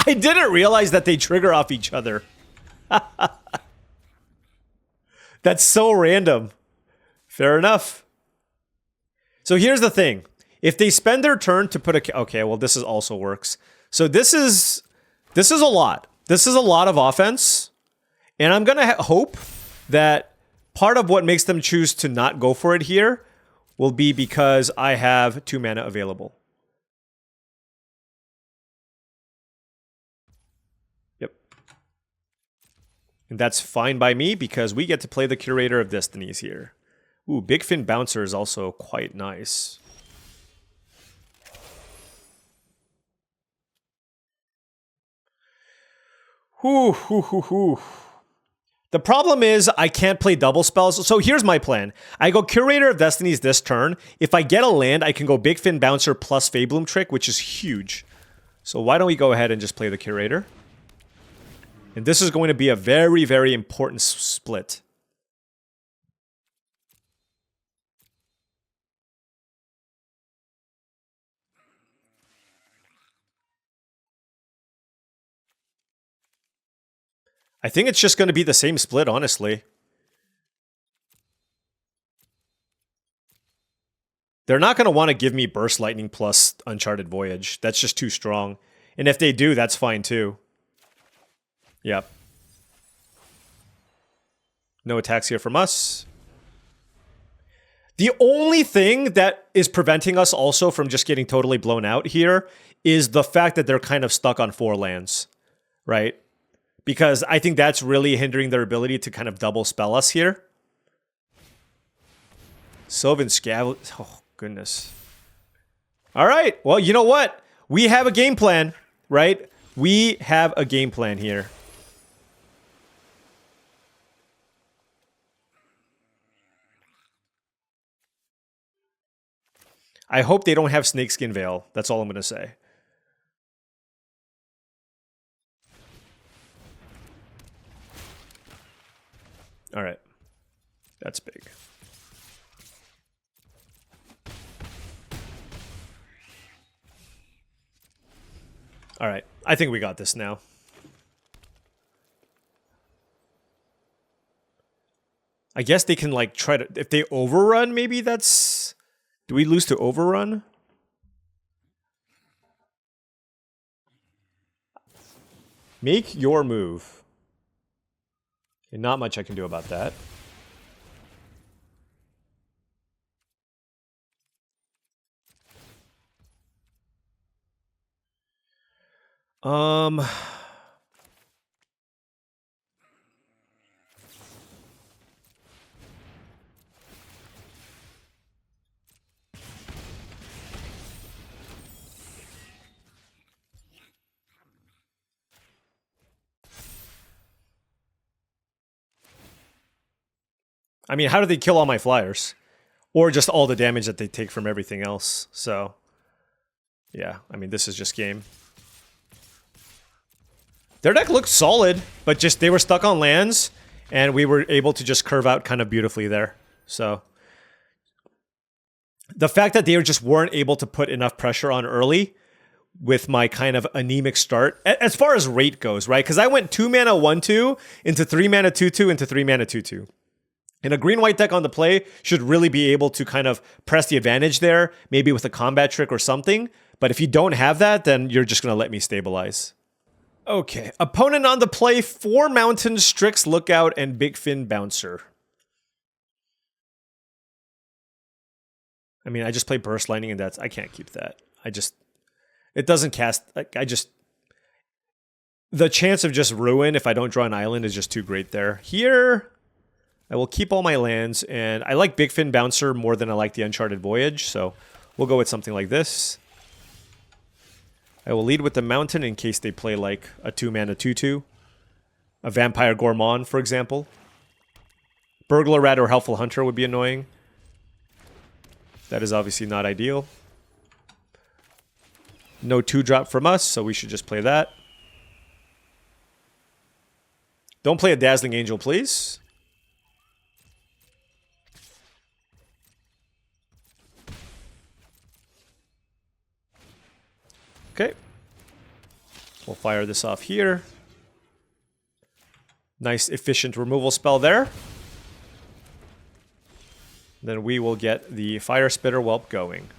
I didn't realize that they trigger off each other. That's so random. Fair enough. So here's the thing. If they spend their turn to put a... Okay, well, this is also works. So this is a lot. This is a lot of offense. And I'm going to hope that part of what makes them choose to not go for it here will be because I have 2 mana available. And that's fine by me because we get to play the Curator of Destinies here. Ooh, Big Fin Bouncer is also quite nice. The problem is I can't play double spells. So here's my plan. I go Curator of Destinies this turn. If I get a land, I can go Big Fin Bouncer plus Fabloom Trick, which is huge. So why don't we go ahead and just play the Curator? And this is going to be a very, very important split. I think it's just going to be the same split, honestly. They're not going to want to give me Burst Lightning plus Uncharted Voyage. That's just too strong. And if they do, that's fine too. Yep. No attacks here from us. The only thing that is preventing us also from just getting totally blown out here is the fact that they're kind of stuck on 4 lands, right? Because I think that's really hindering their ability to kind of double spell us here. Sylvan Scav... Oh, goodness. All right. Well, you know what? We have a game plan, right? We have a game plan here. I hope they don't have Snakeskin Veil. That's all I'm going to say. All right. That's big. All right. I think we got this now. I guess they can, like, try to... If they overrun, maybe that's... Do we lose to overrun? Make your move. Okay, not much I can do about that. I mean, how do they kill all my flyers? Or just all the damage that they take from everything else. So, yeah, I mean, this is just game. Their deck looked solid, but just they were stuck on lands, and we were able to just curve out kind of beautifully there. So, the fact that they just weren't able to put enough pressure on early with my kind of anemic start, as far as rate goes, right? Because I went 2 mana 1/2 into 3 mana 2/2 into 3 mana 2/2. And a green-white deck on the play should really be able to kind of press the advantage there, maybe with a combat trick or something. But if you don't have that, then you're just going to let me stabilize. Okay, opponent on the play, 4 Mountains, Strix, Lookout, and Big Fin Bouncer. I mean, I just play Burst Lightning, and that's... I can't keep that. It doesn't cast... The chance of just ruin if I don't draw an island is just too great there. Here... I will keep all my lands, and I like Big Fin Bouncer more than I like the Uncharted Voyage, so we'll go with something like this. I will lead with the Mountain in case they play like a 2 mana 2/2. A Vampire Gourmand, for example. Burglar Rat or Helpful Hunter would be annoying. That is obviously not ideal. No 2-drop from us, so we should just play that. Don't play a Dazzling Angel, please. Okay. We'll fire this off here. Nice efficient removal spell there. Then we will get the Fire Spitter Whelp going.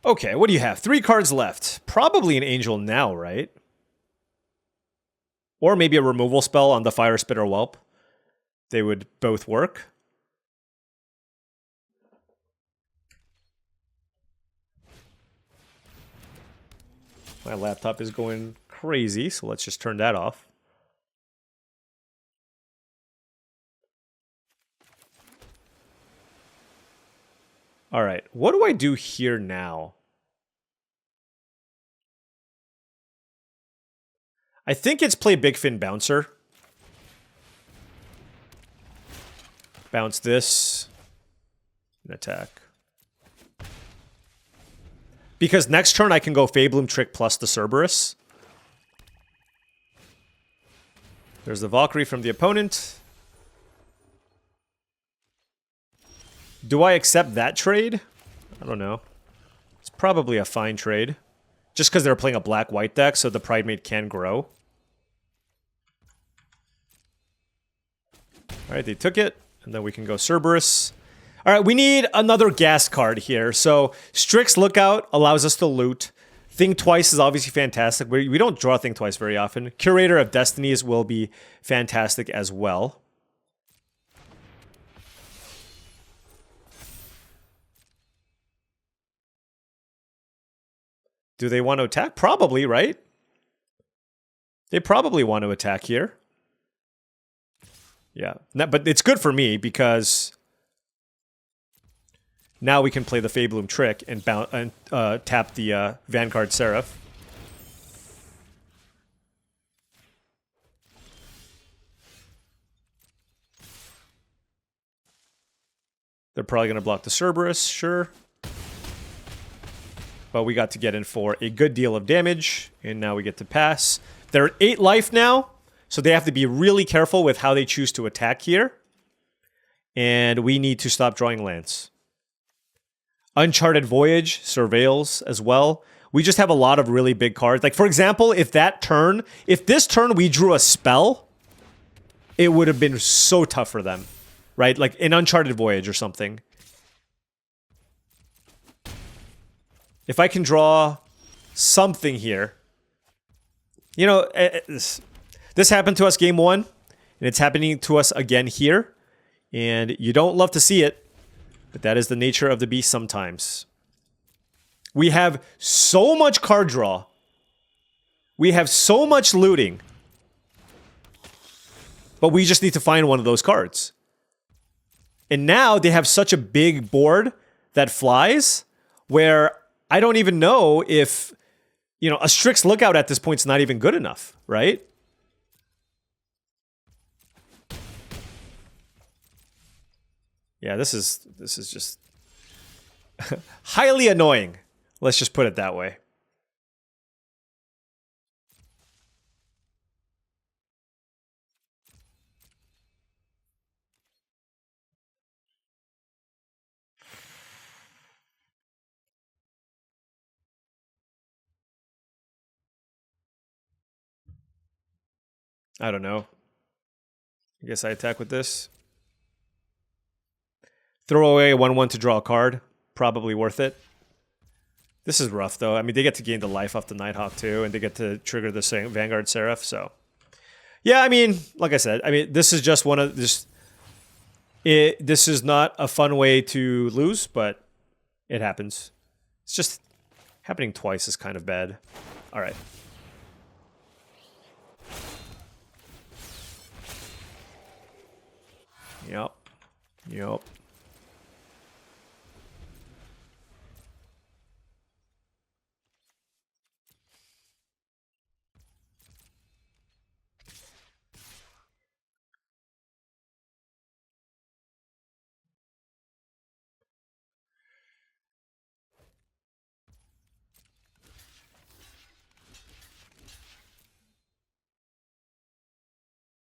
Okay, what do you have? 3 cards left. Probably an Angel now, right? Or maybe a removal spell on the Fire Spitter Whelp. They would both work. My laptop is going crazy, so let's just turn that off. All right, what do I do here now? I think it's play Big Fin Bouncer. Bounce this and attack. Because next turn I can go Fabloom Trick plus the Cerberus. There's the Valkyrie from the opponent. Do I accept that trade? I don't know. It's probably a fine trade. Just because they're playing a black-white deck, so the Pridemate can grow. Alright, they took it. And then we can go Cerberus. Alright, we need another gas card here. So, Strix Lookout allows us to loot. Think Twice is obviously fantastic. We don't draw Think Twice very often. Curator of Destinies will be fantastic as well. Do they want to attack? Probably, right? They probably want to attack here. Yeah, but it's good for me because now we can play the Fabloom trick and tap the Vanguard Seraph. They're probably going to block the Cerberus, sure. But we got to get in for a good deal of damage, and now we get to pass. They're at 8 life now, so they have to be really careful with how they choose to attack here. And we need to stop drawing lands. Uncharted Voyage surveils as well. We just have a lot of really big cards. Like, for example, if this turn we drew a spell, it would have been so tough for them, right? Like an Uncharted Voyage or something. If I can draw something here, you know, this happened to us game 1, and it's happening to us again here, and you don't love to see it, but that is the nature of the beast sometimes. We have so much card draw. We have so much looting, but we just need to find one of those cards. And now they have such a big board that flies, where I don't even know if, you know, a Strix Lookout at this point is not even good enough, right? Yeah, this is just highly annoying. Let's just put it that way. I don't know. I guess I attack with this. Throw away a 1/1 to draw a card. Probably worth it. This is rough, though. I mean, they get to gain the life off the Nighthawk, too, and they get to trigger the Vanguard Seraph, so... Yeah, I mean, like I said, I mean, this is just one of... this is not a fun way to lose, but it happens. It's just happening twice is kind of bad. All right. Yep.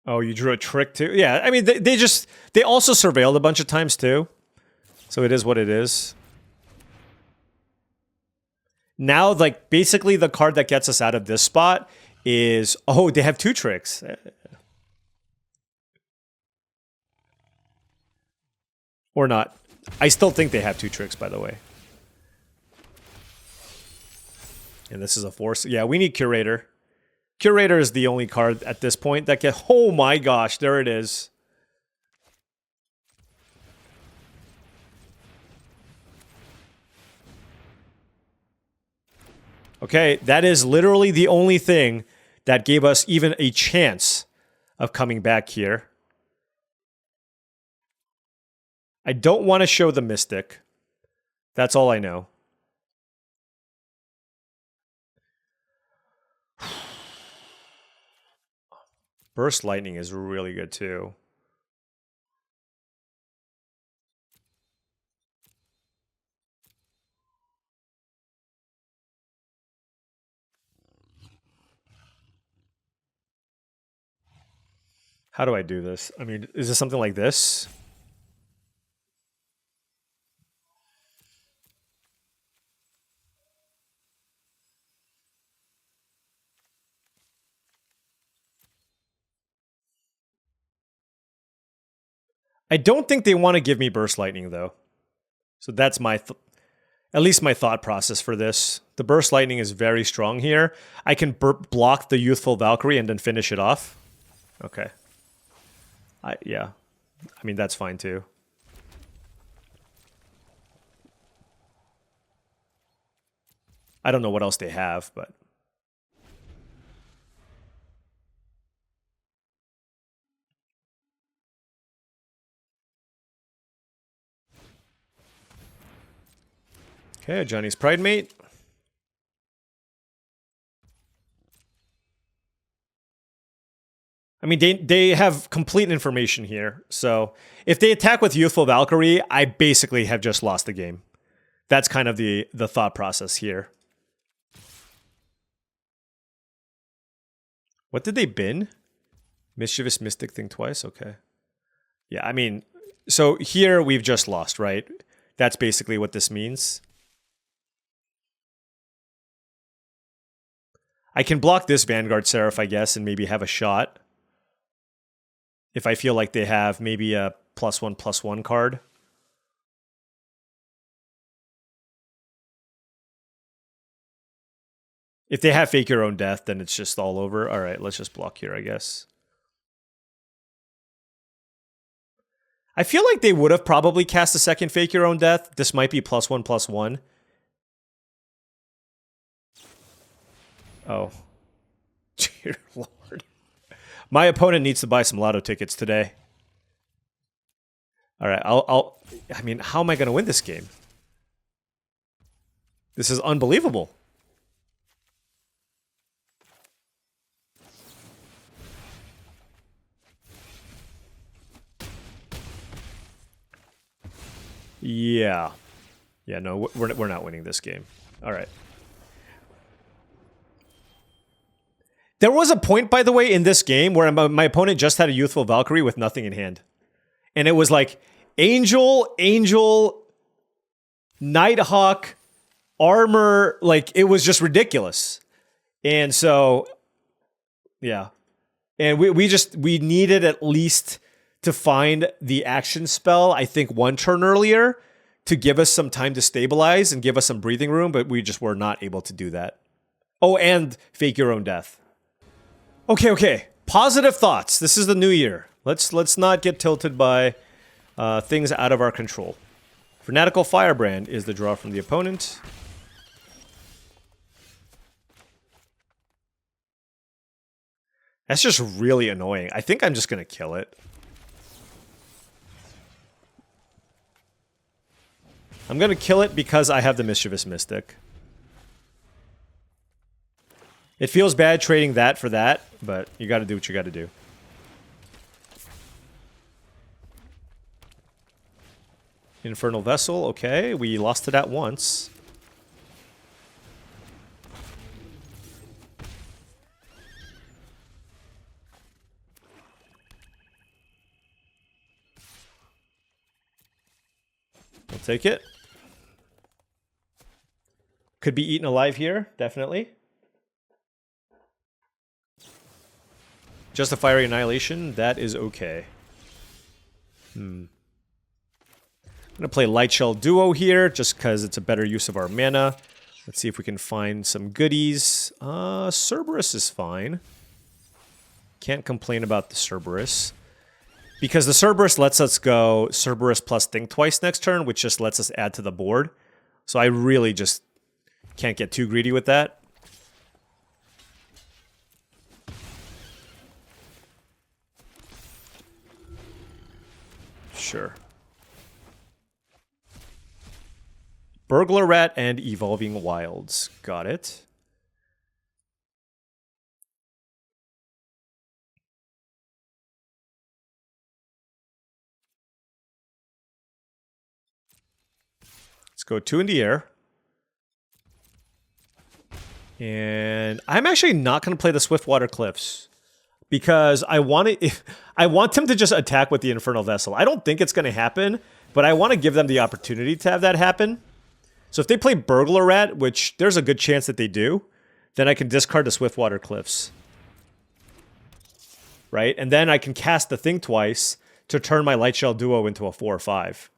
Oh, you drew a trick too? Yeah, I mean, they also surveilled a bunch of times too. So it is what it is. Now, like, basically the card that gets us out of this spot is... Oh, they have 2 tricks. Or not. I still think they have 2 tricks, by the way. And this is a force. Yeah, we need Curator. Curator is the only card at this point that can... Oh my gosh, there it is. Okay, that is literally the only thing that gave us even a chance of coming back here. I don't want to show the Mystic. That's all I know. Burst Lightning is really good too. How do I do this? I mean, is this something like this? I don't think they want to give me Burst Lightning, though. So that's my... at least my thought process for this. The Burst Lightning is very strong here. I can block the Youthful Valkyrie and then finish it off. Okay. Yeah. I mean, that's fine too. I don't know what else they have, but... Okay, Johnny's Pride Mate. I mean, they have complete information here. So if they attack with Youthful Valkyrie, I basically have just lost the game. That's kind of the thought process here. What did they bin? Mischievous Mystic thing twice? Okay. Yeah, I mean, so here we've just lost, right? That's basically what this means. I can block this Vanguard Seraph, I guess, and maybe have a shot. If I feel like they have maybe a +1/+1 card. If they have Fake Your Own Death, then it's just all over. All right, let's just block here, I guess. I feel like they would have probably cast a second Fake Your Own Death. This might be +1/+1. Oh. Dear Lord. My opponent needs to buy some lotto tickets today. All right, I mean, how am I going to win this game? This is unbelievable. Yeah. Yeah, no, we're not winning this game. All right. There was a point, by the way, in this game where my opponent just had a Youthful Valkyrie with nothing in hand. And it was like Angel, Nighthawk, Armor. Like, it was just ridiculous. And so, yeah. And we needed at least to find the action spell, I think, one turn earlier to give us some time to stabilize and give us some breathing room, but we just were not able to do that. Oh, and Fake Your Own Death. Okay. Positive thoughts. This is the new year. Let's not get tilted by things out of our control. Fanatical Firebrand is the draw from the opponent. That's just really annoying. I think I'm just going to kill it. I'm going to kill it because I have the Mischievous Mystic. It feels bad trading that for that, but you got to do what you got to do. Infernal Vessel, okay. We lost to that once. I'll take it. Could be eaten alive here, definitely. Just a Fiery Annihilation, that is okay. I'm going to play Lightshell Duo here, just because it's a better use of our mana. Let's see if we can find some goodies. Cerberus is fine. Can't complain about the Cerberus. Because the Cerberus lets us go Cerberus plus Think Twice next turn, which just lets us add to the board. So I really just can't get too greedy with that. Sure. Burglar Rat and Evolving Wilds. Got it. Let's go 2 in the air. And I'm actually not going to play the Swiftwater Cliffs because I want them to just attack with the Infernal Vessel. I don't think it's going to happen, but I want to give them the opportunity to have that happen. So if they play Burglar Rat, which there's a good chance that they do, then I can discard the Swiftwater Cliffs. Right? And then I can cast the Think Twice to turn my Lightshell Duo into a 4 or 5.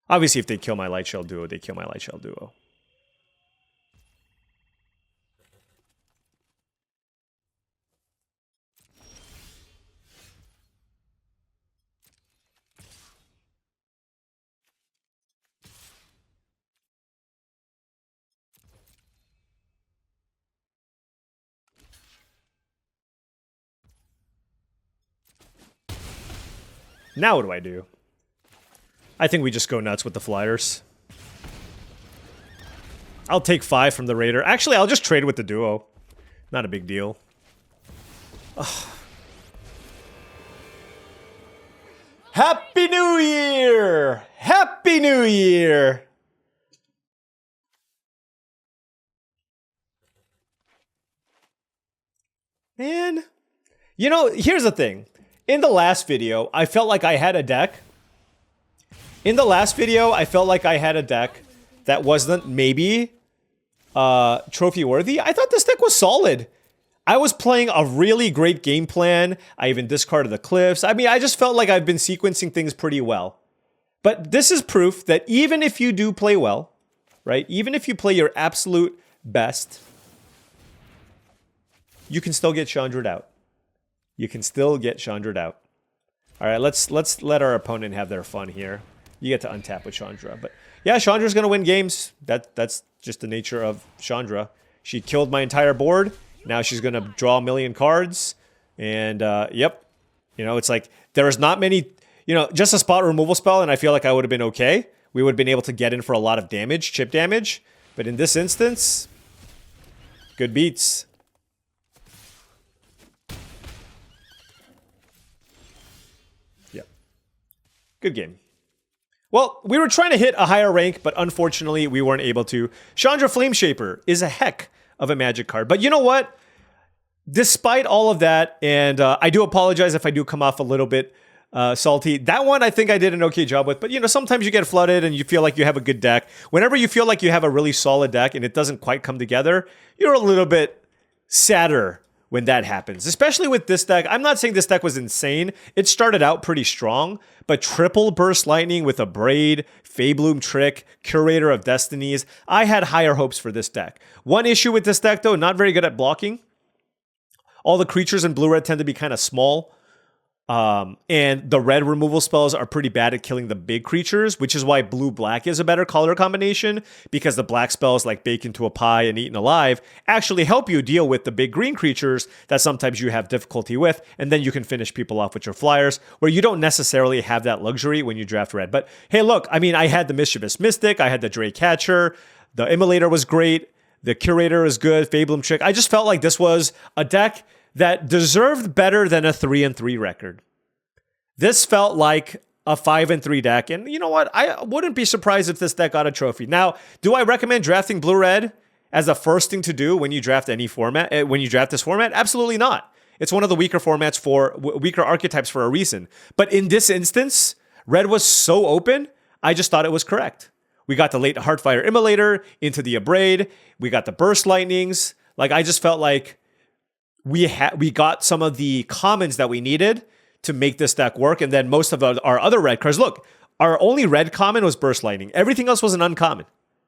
Obviously, if they kill my Light Shell Duo, they kill my Light Shell Duo. Now what do I do? I think we just go nuts with the flyers. I'll take 5 from the Raider. Actually, I'll just trade with the Duo. Not a big deal. Ugh. Happy New Year! Happy New Year! Man. You know, here's the thing. In the last video, I felt like I had a deck. In the last video, I felt like I had a deck that wasn't maybe trophy worthy. I thought this deck was solid. I was playing a really great game plan. I even discarded the Cliffs. I mean, I just felt like I've been sequencing things pretty well. But this is proof that even if you do play well, right? Even if you play your absolute best, you can still get Chandra'd out. You can still get Chandra'd out. All right, let's let our opponent have their fun here. You get to untap with Chandra. But yeah, Chandra's going to win games. That's just the nature of Chandra. She killed my entire board. Now she's going to draw a million cards. And, yep. You know, it's like there's not many... You know, just a spot removal spell, and I feel like I would have been okay. We would have been able to get in for a lot of damage, chip damage. But in this instance, good beats. Good game. Well, we were trying to hit a higher rank, but unfortunately, we weren't able to. Chandra Flameshaper is a heck of a Magic card. But you know what? Despite all of that, and I do apologize if I do come off a little bit salty. That one, I think I did an okay job with. But, you know, sometimes you get flooded and you feel like you have a good deck. Whenever you feel like you have a really solid deck and it doesn't quite come together, you're a little bit sadder when that happens, especially with this deck. I'm not saying this deck was insane. It started out pretty strong, but triple Burst Lightning with a Braid, Feybloom Trick, Curator of Destinies. I had higher hopes for this deck. One issue with this deck, though, not very good at blocking. All the creatures in blue-red tend to be kind of small. And the red removal spells are pretty bad at killing the big creatures, which is why blue-black is a better color combination, because the black spells like Bake into a Pie and Eaten Alive actually help you deal with the big green creatures that sometimes you have difficulty with, and then you can finish people off with your flyers, where you don't necessarily have that luxury when you draft red. But hey, look, I mean, I had the Mischievous Mystic, I had the Drake Catcher, the Immolator was great, the Curator is good, Feybloom Trick. I just felt like this was a deck that deserved better than a 3-3 record. This felt like a 5-3 deck, and you know what? I wouldn't be surprised if this deck got a trophy. Now, do I recommend drafting blue-red as the first thing to do when you draft any format? When you draft this format? Absolutely not. It's one of the weaker formats for weaker archetypes for a reason. But in this instance, red was so open, I just thought it was correct. We got the late Heartfire Immolator into the Abrade. We got the Burst Lightnings. Like, I just felt like we got some of the commons that we needed to make this deck work, and then most of our other red cards. Look, our only red common was Burst Lightning. Everything else was an uncommon.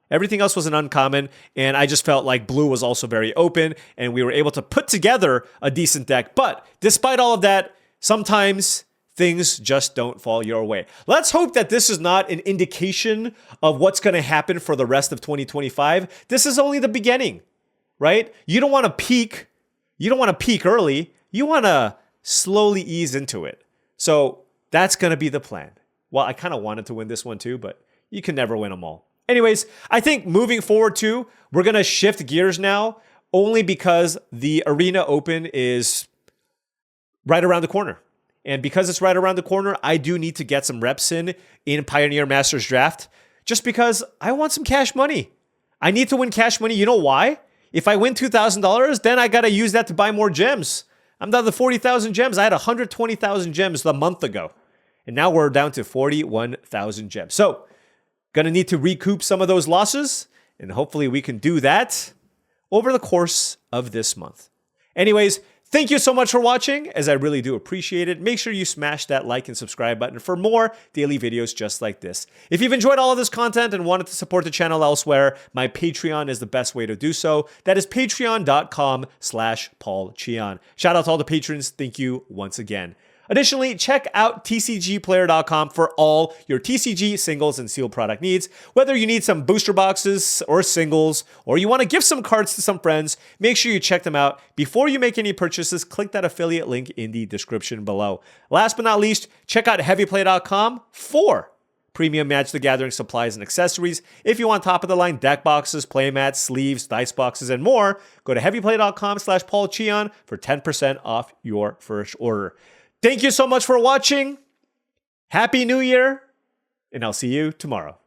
Everything else was an uncommon, and I just felt like blue was also very open, and we were able to put together a decent deck. But despite all of that, sometimes things just don't fall your way. Let's hope that this is not an indication of what's going to happen for the rest of 2025. This is only the beginning, right? You don't want to peak. You don't want to peak early. You want to slowly ease into it. So that's going to be the plan. Well, I kind of wanted to win this one too, but you can never win them all. Anyways, I think moving forward too, we're going to shift gears now only because the Arena Open is right around the corner. And because it's right around the corner, I do need to get some reps in Pioneer Masters Draft just because I want some cash money. I need to win cash money. You know why? If I win $2,000, then I got to use that to buy more gems. I'm down to 40,000 gems. I had 120,000 gems a month ago. And now we're down to 41,000 gems. So, gonna need to recoup some of those losses. And hopefully we can do that over the course of this month. Anyways, Thank you so much for watching, as I really do appreciate it. Make sure you smash that like and subscribe button for more daily videos just like this. If you've enjoyed all of this content and wanted to support the channel elsewhere, my Patreon is the best way to do so. That is patreon.com/paulcheon. Shout out to all the patrons. Thank you once again. Additionally, check out tcgplayer.com for all your TCG singles and sealed product needs. Whether you need some booster boxes or singles, or you want to gift some cards to some friends, make sure you check them out. Before you make any purchases, click that affiliate link in the description below. Last but not least, check out heavyplay.com for premium Magic the Gathering supplies and accessories. If you want top-of-the-line deck boxes, playmats, sleeves, dice boxes, and more, go to heavyplay.com/paulcheon for 10% off your first order. Thank you so much for watching. Happy New Year, and I'll see you tomorrow.